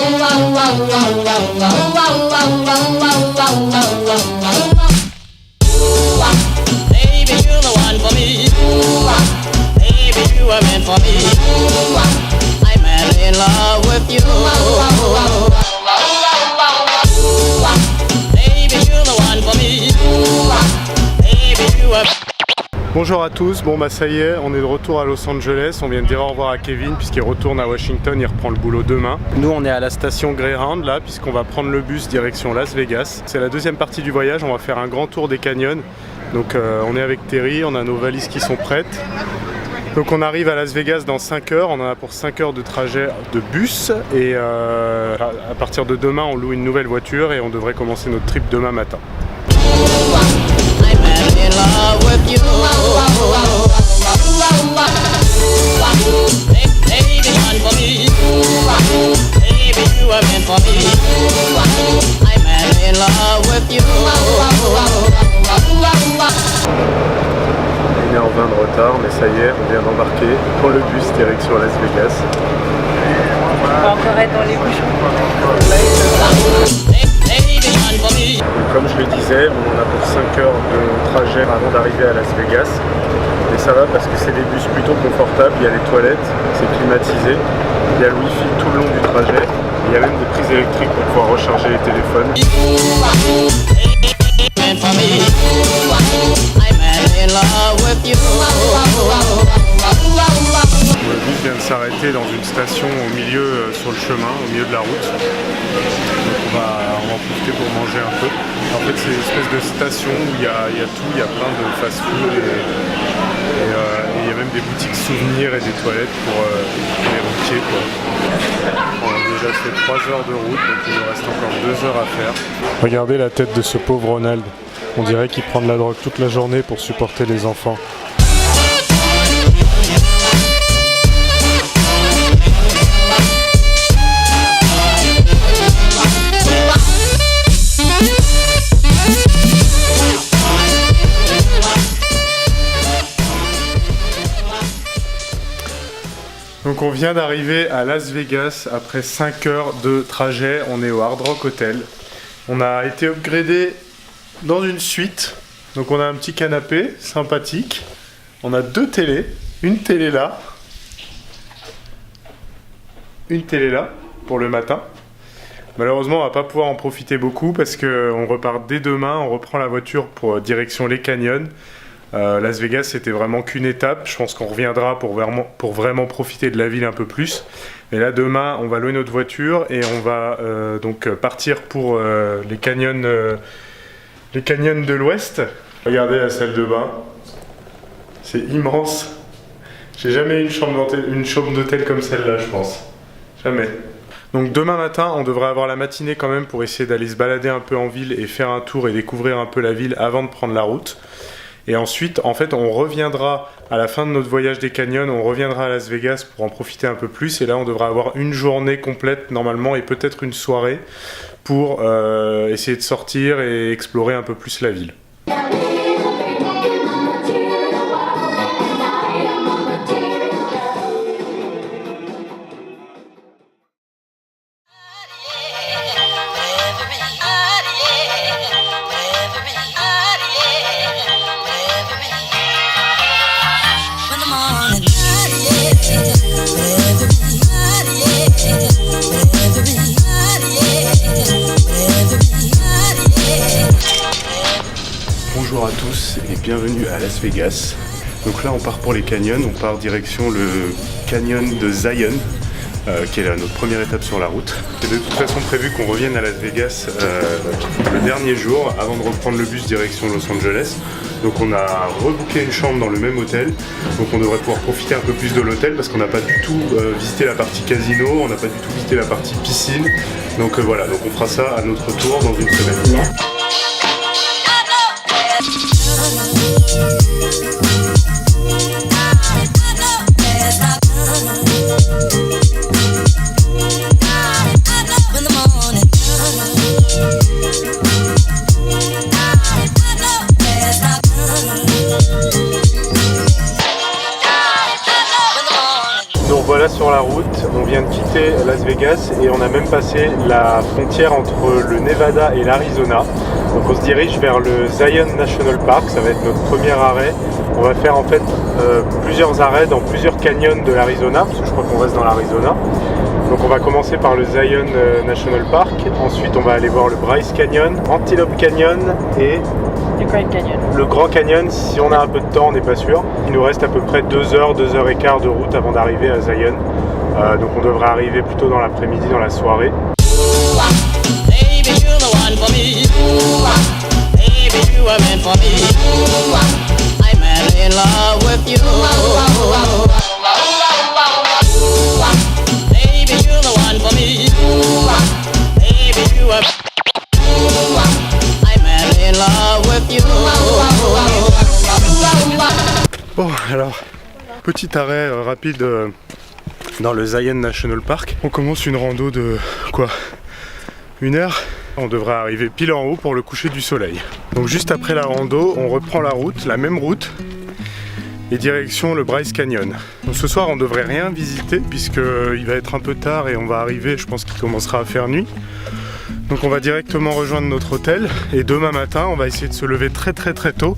Baby, you're the one for me. Baby, you were meant for me. I'm madly in love with you. Baby, you're the one for me. Baby, you were. Bonjour à tous, bon bah ça y est, on est de retour à Los Angeles, on vient de dire au revoir à Kevin puisqu'il retourne à Washington, il reprend le boulot demain. Nous on est à la station Greyhound là puisqu'on va prendre le bus direction Las Vegas. C'est la deuxième partie du voyage, on va faire un grand tour des canyons. Donc on est avec Terry, on a nos valises qui sont prêtes. Donc on arrive à Las Vegas dans 5 heures, on en a pour 5 heures de trajet de bus et à partir de demain on loue une nouvelle voiture et on devrait commencer notre trip demain matin. In love with you. Baby, one for me. Baby, you are meant for me. I'm madly in love with you. 1h20 de retard, mais ça y est, on vient d'embarquer pour le bus direction Las Vegas. On va encore être dans les bouchons. Comme je le disais, on a pour 5 heures de trajet avant d'arriver à Las Vegas. Et ça va parce que c'est des bus plutôt confortables, il y a les toilettes, c'est climatisé, il y a le wifi tout le long du trajet, il y a même des prises électriques pour pouvoir recharger les téléphones. Le bus vient de s'arrêter dans une station au milieu, sur le chemin, au milieu de la route. Donc on va en profiter pour manger un peu. En fait c'est une espèce de station où il y a tout, il y a plein de fast-food et il y a même des boutiques souvenirs et des toilettes pour les routiers quoi. On a déjà fait 3 heures de route, donc il nous reste encore 2 heures à faire. Regardez la tête de ce pauvre Ronald. On dirait qu'il prend de la drogue toute la journée pour supporter les enfants. Donc on vient d'arriver à Las Vegas après 5 heures de trajet, on est au Hard Rock Hotel. On a été upgradé dans une suite, donc on a un petit canapé sympathique. On a 2 télés, une télé là pour le matin. Malheureusement on va pas pouvoir en profiter beaucoup parce qu'on repart dès demain, on reprend la voiture pour direction les canyons. Las Vegas c'était vraiment qu'une étape, je pense qu'on reviendra pour vraiment profiter de la ville un peu plus. Mais là demain on va louer notre voiture et on va donc partir pour les canyons de l'Ouest. Regardez la salle de bain, c'est immense. J'ai jamais eu une chambre d'hôtel comme celle-là je pense, jamais. Donc demain matin on devrait avoir la matinée quand même pour essayer d'aller se balader un peu en ville et faire un tour et découvrir un peu la ville avant de prendre la route. Et ensuite, en fait, on reviendra à la fin de notre voyage des canyons, on reviendra à Las Vegas pour en profiter un peu plus. Et là, on devra avoir une journée complète normalement et peut-être une soirée pour essayer de sortir et explorer un peu plus la ville. Bonjour à tous et bienvenue à Las Vegas. Donc là on part pour les canyons, on part direction le canyon de Zion, qui est notre première étape sur la route. C'est de toute façon prévu qu'on revienne à Las Vegas le dernier jour avant de reprendre le bus direction Los Angeles. Donc on a rebooké une chambre dans le même hôtel, donc on devrait pouvoir profiter un peu plus de l'hôtel parce qu'on n'a pas du tout visité la partie casino, on n'a pas du tout visité la partie piscine. Donc voilà, donc on fera ça à notre tour dans une semaine. Donc voilà sur la route, on vient de quitter visité Las Vegas et on a même passé la frontière entre le Nevada et l'Arizona. Donc on se dirige vers le Zion National Park, ça va être notre premier arrêt. On va faire en fait plusieurs arrêts dans plusieurs canyons de l'Arizona, parce que je crois qu'on reste dans l'Arizona. Donc on va commencer par le Zion National Park, ensuite on va aller voir le Bryce Canyon, Antelope Canyon et le Grand Canyon. Si on a un peu de temps, on n'est pas sûr. Il nous reste à peu près 2 heures, 2 heures et quart de route avant d'arriver à Zion. Donc on devrait arriver plutôt dans l'après-midi, dans la soirée. Baby, you're the one for me. Baby, you are meant for me. I'm madly in love with you. Baby, you're the one for me. Baby, you are. I'm madly in love with you. Bon, alors, petit arrêt rapide dans le Zion National Park. On commence une rando de quoi, 1 heure. On devrait arriver pile en haut pour le coucher du soleil. Donc juste après la rando, on reprend la route, la même route, et direction le Bryce Canyon. Donc ce soir, on devrait rien visiter puisqu'il va être un peu tard et on va arriver, je pense qu'il commencera à faire nuit. Donc on va directement rejoindre notre hôtel et demain matin, on va essayer de se lever très tôt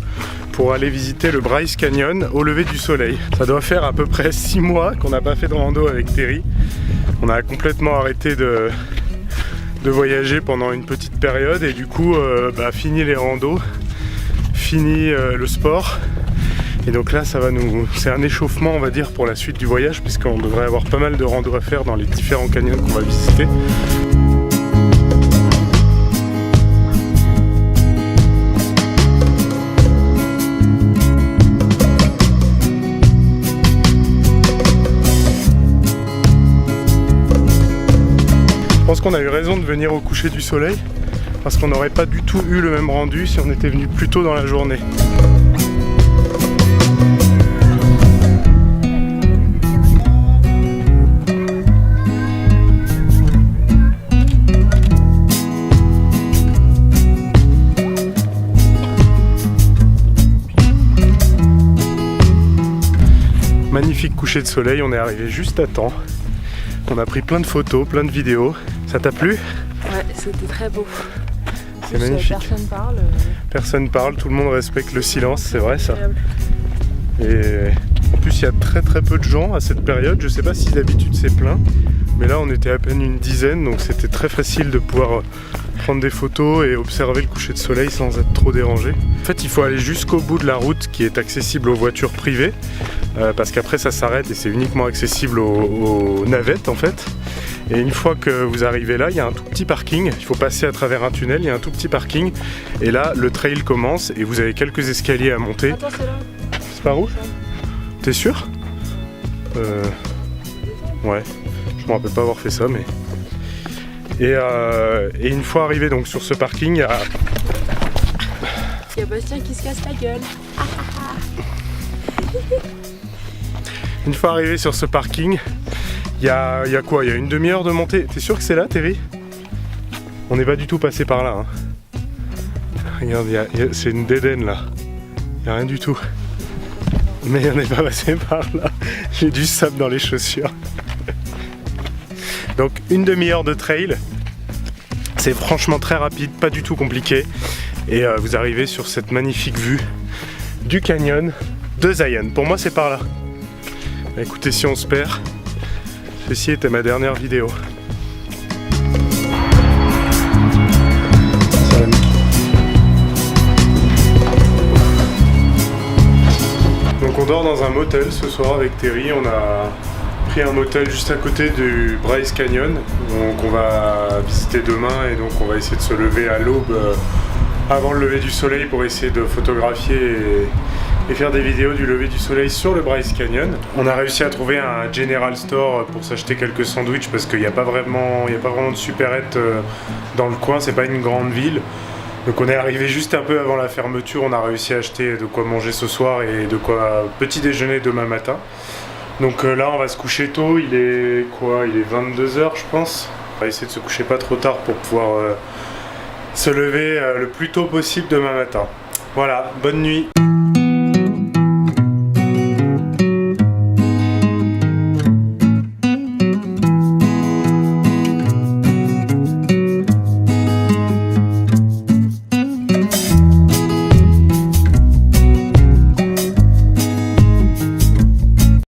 pour aller visiter le Bryce Canyon au lever du soleil. Ça doit faire à peu près 6 mois qu'on n'a pas fait de rando avec Terry. On a complètement arrêté de voyager pendant une petite période et du coup fini les randos, fini le sport. Et donc là c'est un échauffement on va dire pour la suite du voyage puisqu'on devrait avoir pas mal de randos à faire dans les différents canyons qu'on va visiter. Je pense qu'on a eu raison de venir au coucher du soleil parce qu'on n'aurait pas du tout eu le même rendu si on était venu plus tôt dans la journée. Magnifique coucher de soleil, on est arrivé juste à temps. On a pris plein de photos, plein de vidéos. Ça t'a plu? Ouais, c'était très beau. C'est magnifique. Personne parle. Personne parle, tout le monde respecte le silence, c'est vrai ça. Et en plus il y a très peu de gens à cette période. Je sais pas si d'habitude c'est plein, mais là on était à peine une dizaine, donc c'était très facile de pouvoir prendre des photos et observer le coucher de soleil sans être trop dérangé. En fait il faut aller jusqu'au bout de la route qui est accessible aux voitures privées, parce qu'après ça s'arrête et c'est uniquement accessible aux navettes en fait. Et une fois que vous arrivez là, il y a un tout petit parking, il faut passer à travers un tunnel, il y a un tout petit parking et là le trail commence et vous avez quelques escaliers à monter. Attends, c'est là. C'est pas rouge? T'es sûr? Ouais, je me rappelle pas avoir fait ça mais... Et une fois arrivé donc sur ce parking, il y a Bastien qui se casse la gueule. Une fois arrivé sur ce parking, il y a quoi? Il y a une demi-heure de montée. T'es sûr que c'est là, Terry? On n'est pas du tout passé par là. Hein. Regarde, c'est une dead end là. Il n'y a rien du tout. Mais on n'est pas passé par là. J'ai du sable dans les chaussures. Donc une demi-heure de trail. C'est franchement très rapide, pas du tout compliqué. Et vous arrivez sur cette magnifique vue du canyon de Zion. Pour moi c'est par là. Écoutez, si on se perd, ceci était ma dernière vidéo. Donc on dort dans un motel ce soir avec Terry. On a pris un motel juste à côté du Bryce Canyon. Donc on va visiter demain et donc on va essayer de se lever à l'aube avant le lever du soleil pour essayer de photographier et faire des vidéos du lever du soleil sur le Bryce Canyon. On a réussi à trouver un General Store pour s'acheter quelques sandwichs parce qu'il n'y a pas vraiment de supérette dans le coin, c'est pas une grande ville. Donc on est arrivé juste un peu avant la fermeture, on a réussi à acheter de quoi manger ce soir et de quoi petit déjeuner demain matin. Donc là on va se coucher tôt, il est quoi? Il est 22h je pense. On va essayer de se coucher pas trop tard pour pouvoir se lever le plus tôt possible demain matin. Voilà, bonne nuit.